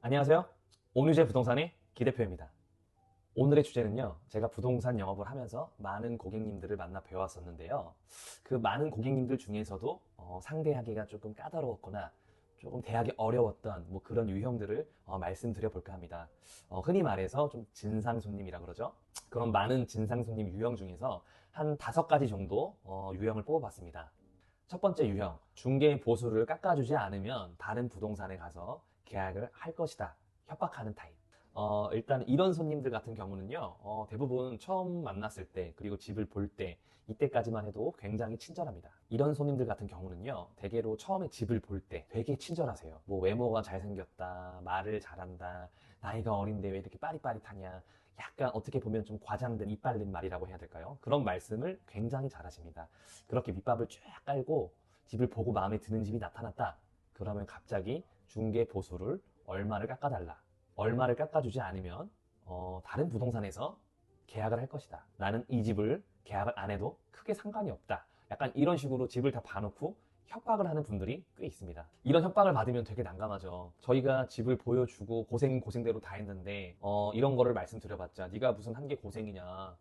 안녕하세요. 온유제 부동산의 기대표입니다. 오늘의 주제는요, 제가 부동산 영업을 하면서 많은 고객님들을 만나 뵈왔었는데요. 그 많은 고객님들 중에서도 상대하기가 조금 까다로웠거나 조금 대하기 어려웠던 뭐 그런 유형들을 말씀드려 볼까 합니다. 흔히 말해서 좀 진상 손님이라 그러죠. 그런 많은 진상 손님 유형 중에서 한 5가지 정도 유형을 뽑아봤습니다. 첫 번째 유형, 중개 보수를 깎아주지 않으면 다른 부동산에 가서 계약을 할 것이다. 협박하는 타입. 일단 이런 손님들 같은 경우는요, 대부분 처음 만났을 때, 그리고 집을 볼 때, 이때까지만 해도 굉장히 친절합니다. 이런 손님들 같은 경우는요, 대개로 처음에 집을 볼 때 되게 친절하세요. 뭐 외모가 잘생겼다, 말을 잘한다, 나이가 어린데 왜 이렇게 빠릿빠릿하냐, 약간 어떻게 보면 좀 과장된 이빨린 말이라고 해야 될까요? 그런 말씀을 굉장히 잘하십니다. 그렇게 밑밥을 쫙 깔고 집을 보고 마음에 드는 집이 나타났다. 그러면 갑자기 중개 보수를 얼마를 깎아달라. 얼마를 깎아주지 않으면 다른 부동산에서 계약을 할 것이다. 나는 이 집을 계약을 안 해도 크게 상관이 없다. 약간 이런 식으로 집을 다 봐놓고 협박을 하는 분들이 꽤 있습니다. 이런 협박을 받으면 되게 난감하죠. 저희가 집을 보여주고 고생대로 다 했는데 이런 거를 말씀드려봤자 네가 무슨 한 게 고생이냐,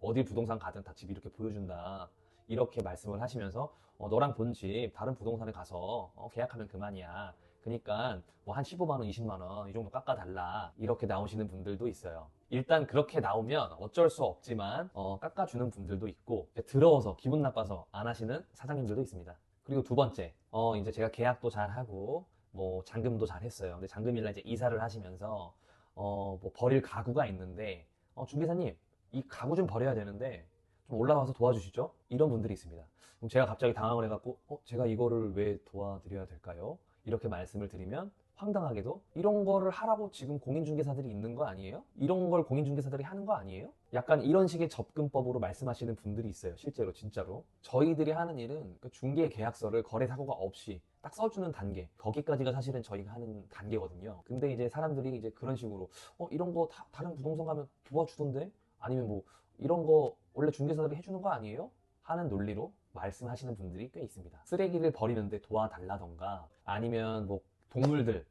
어디 부동산 가든 다 집 이렇게 보여준다, 이렇게 말씀을 하시면서 너랑 본 집 다른 부동산에 가서 계약하면 그만이야. 그러니까 뭐 한 15만 원, 20만 원 이 정도 깎아달라, 이렇게 나오시는 분들도 있어요. 일단 그렇게 나오면 어쩔 수 없지만 깎아주는 분들도 있고, 더러워서 기분 나빠서 안 하시는 사장님들도 있습니다. 그리고 두 번째, 이제 제가 계약도 잘 하고 뭐 잔금도 잘 했어요. 근데 잔금일날 이제 이사를 하시면서 뭐 버릴 가구가 있는데, 중개사님 이 가구 좀 버려야 되는데 좀 올라와서 도와주시죠? 이런 분들이 있습니다. 그럼 제가 갑자기 당황을 해갖고 제가 이거를 왜 도와드려야 될까요? 이렇게 말씀을 드리면 황당하게도 이런 거를 하라고 지금 공인중개사들이 있는 거 아니에요? 이런 걸 공인중개사들이 하는 거 아니에요? 약간 이런 식의 접근법으로 말씀하시는 분들이 있어요. 실제로 진짜로 저희들이 하는 일은 그 중개 계약서를 거래 사고가 없이 딱 써주는 단계, 거기까지가 사실은 저희가 하는 단계거든요. 근데 이제 사람들이 이제 그런 식으로 이런 거 다른 부동산 가면 도와주던데, 아니면 뭐 이런 거 원래 중개사들이 해주는 거 아니에요? 하는 논리로 말씀하시는 분들이 꽤 있습니다. 쓰레기를 버리는데 도와달라던가, 아니면 뭐 동물들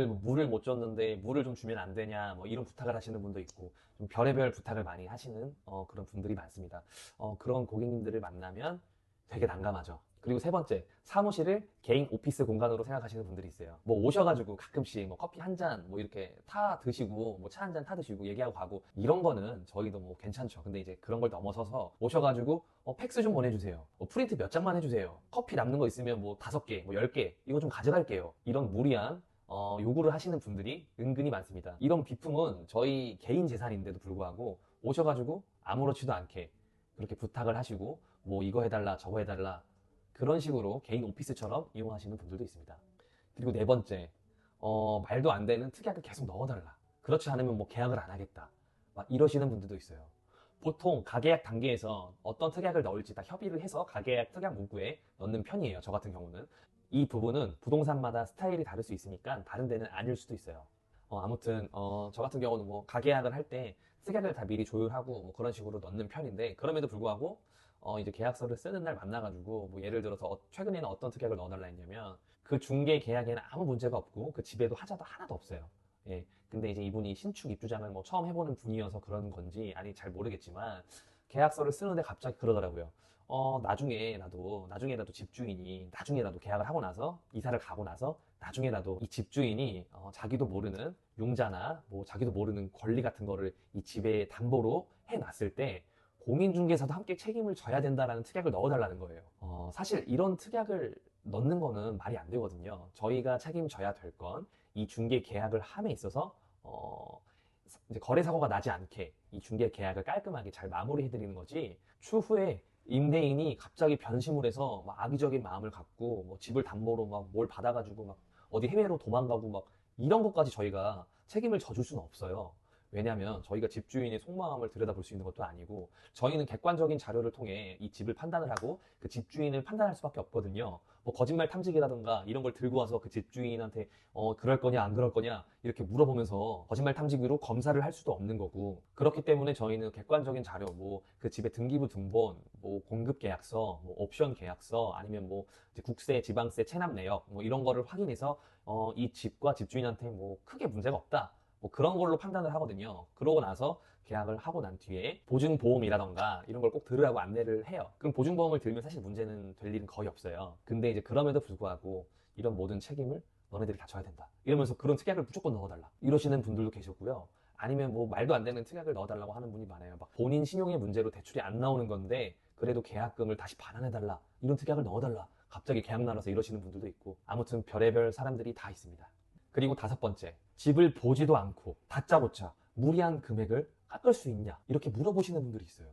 뭐 물을 못 줬는데 물을 좀 주면 안 되냐, 뭐 이런 부탁을 하시는 분도 있고, 좀 별의별 부탁을 많이 하시는 그런 분들이 많습니다. 그런 고객님들을 만나면 되게 난감하죠. 그리고 세 번째, 사무실을 개인 오피스 공간으로 생각하시는 분들이 있어요. 뭐 오셔가지고 가끔씩 뭐 커피 한 잔 뭐 이렇게 타 드시고, 뭐 차 한 잔 타 드시고 얘기하고 가고, 이런 거는 저희도 뭐 괜찮죠. 근데 이제 그런 걸 넘어서서 오셔가지고 팩스 좀 보내주세요. 프린트 몇 장만 해주세요. 커피 남는 거 있으면 뭐 5개, 뭐 10개 이거 좀 가져갈게요. 이런 무리한 요구를 하시는 분들이 은근히 많습니다. 이런 비품은 저희 개인 재산인데도 불구하고 오셔가지고 아무렇지도 않게 그렇게 부탁을 하시고, 뭐 이거 해달라 저거 해달라, 그런 식으로 개인 오피스처럼 이용하시는 분들도 있습니다. 그리고 네 번째, 말도 안 되는 특약을 계속 넣어달라. 그렇지 않으면 뭐 계약을 안 하겠다, 막 이러시는 분들도 있어요. 보통 가계약 단계에서 어떤 특약을 넣을지 다 협의를 해서 가계약 특약 문구에 넣는 편이에요. 저 같은 경우는. 이 부분은 부동산마다 스타일이 다를 수 있으니까 다른 데는 아닐 수도 있어요. 아무튼 저 같은 경우는 뭐 가계약을 할 때 특약을 다 미리 조율하고 뭐 그런 식으로 넣는 편인데, 그럼에도 불구하고 이제 계약서를 쓰는 날 만나가지고 뭐 예를 들어서 최근에는 어떤 특약을 넣어달라 했냐면, 그 중개 계약에는 아무 문제가 없고 그 집에도 하자도 하나도 없어요. 예. 근데 이제 이분이 신축 입주장을 뭐 처음 해보는 분이어서 그런 건지 아니 잘 모르겠지만, 계약서를 쓰는데 갑자기 그러더라고요. 나중에 나도 집주인이 나중에 나도 계약을 하고 나서 이사를 가고 나서 나중에 나도 이 집주인이 자기도 모르는 융자나 뭐 자기도 모르는 권리 같은 거를 이 집에 담보로 해놨을 때 공인중개사도 함께 책임을 져야 된다라는 특약을 넣어달라는 거예요. 사실 이런 특약을 넣는 거는 말이 안 되거든요. 저희가 책임져야 될 건 이 중개 계약을 함에 있어서 이제 거래 사고가 나지 않게 이 중개 계약을 깔끔하게 잘 마무리해 드리는 거지, 추후에 임대인이 갑자기 변심을 해서 막 악의적인 마음을 갖고 뭐 집을 담보로 막 뭘 받아가지고 막 어디 해외로 도망가고 막 이런 것까지 저희가 책임을 져줄 수는 없어요. 왜냐하면 저희가 집주인의 속마음을 들여다볼 수 있는 것도 아니고 저희는 객관적인 자료를 통해 이 집을 판단을 하고 그 집주인을 판단할 수밖에 없거든요. 뭐 거짓말 탐지기라든가 이런 걸 들고 와서 그 집주인한테 그럴 거냐 안 그럴 거냐 이렇게 물어보면서 거짓말 탐지기로 검사를 할 수도 없는 거고, 그렇기 때문에 저희는 객관적인 자료, 뭐 그 집의 등기부 등본, 뭐 공급 계약서, 뭐 옵션 계약서, 아니면 뭐 이제 국세, 지방세, 체납 내역 뭐 이런 거를 확인해서 이 집과 집주인한테 뭐 크게 문제가 없다, 뭐 그런 걸로 판단을 하거든요. 그러고 나서 계약을 하고 난 뒤에 보증보험이라던가 이런 걸 꼭 들으라고 안내를 해요. 그럼 보증보험을 들면 사실 문제는 될 일은 거의 없어요. 근데 이제 그럼에도 불구하고 이런 모든 책임을 너네들이 다 져야 된다 이러면서 그런 특약을 무조건 넣어달라 이러시는 분들도 계셨고요. 아니면 뭐 말도 안 되는 특약을 넣어달라고 하는 분이 많아요. 막 본인 신용의 문제로 대출이 안 나오는 건데 그래도 계약금을 다시 반환해달라, 이런 특약을 넣어달라, 갑자기 계약 날아서 이러시는 분들도 있고, 아무튼 별의별 사람들이 다 있습니다. 그리고 다섯 번째, 집을 보지도 않고 다짜고짜 무리한 금액을 깎을 수 있냐 이렇게 물어보시는 분들이 있어요.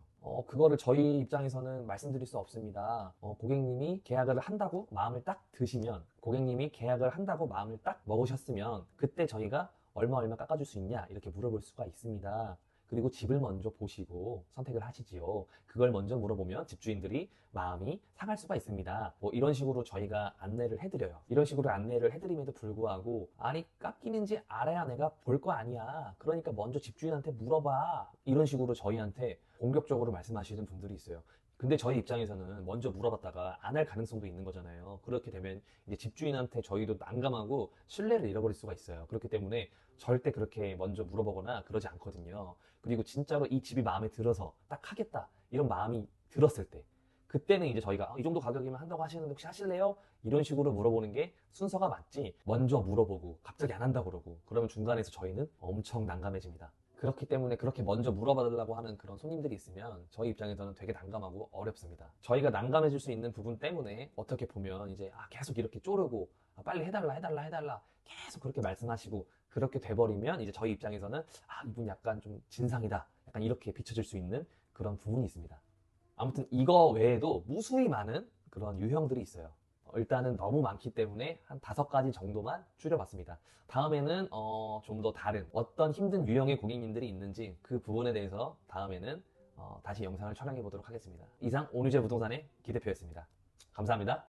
그거를 저희 입장에서는 말씀드릴 수 없습니다. 고객님이 계약을 한다고 마음을 딱 드시면, 고객님이 계약을 한다고 마음을 딱 먹으셨으면 그때 저희가 얼마 깎아줄 수 있냐 이렇게 물어볼 수가 있습니다. 그리고 집을 먼저 보시고 선택을 하시지요. 그걸 먼저 물어보면 집주인들이 마음이 상할 수가 있습니다. 뭐 이런 식으로 저희가 안내를 해드려요. 이런 식으로 안내를 해드림에도 불구하고, 아니 깎이는지 알아야 내가 볼 거 아니야, 그러니까 먼저 집주인한테 물어봐, 이런 식으로 저희한테 공격적으로 말씀하시는 분들이 있어요. 근데 저희 입장에서는 먼저 물어봤다가 안 할 가능성도 있는 거잖아요. 그렇게 되면 이제 집주인한테 저희도 난감하고 신뢰를 잃어버릴 수가 있어요. 그렇기 때문에 절대 그렇게 먼저 물어보거나 그러지 않거든요. 그리고 진짜로 이 집이 마음에 들어서 딱 하겠다 이런 마음이 들었을 때, 그때는 이제 저희가 이 정도 가격이면 한다고 하시는데 혹시 하실래요? 이런 식으로 물어보는 게 순서가 맞지, 먼저 물어보고 갑자기 안 한다 그러고 그러면 중간에서 저희는 엄청 난감해집니다. 그렇기 때문에 그렇게 먼저 물어봐달라고 하는 그런 손님들이 있으면 저희 입장에서는 되게 난감하고 어렵습니다. 저희가 난감해질 수 있는 부분 때문에 어떻게 보면 이제 계속 이렇게 쪼르고 빨리 해달라 계속 그렇게 말씀하시고, 그렇게 돼버리면 이제 저희 입장에서는 이분 약간 좀 진상이다, 약간 이렇게 비춰질 수 있는 그런 부분이 있습니다. 아무튼 이거 외에도 무수히 많은 그런 유형들이 있어요. 일단은 너무 많기 때문에 한 5가지 정도만 줄여봤습니다. 다음에는 좀 더 다른 어떤 힘든 유형의 고객님들이 있는지 그 부분에 대해서 다음에는 다시 영상을 촬영해 보도록 하겠습니다. 이상 온유재 부동산의 기대표였습니다. 감사합니다.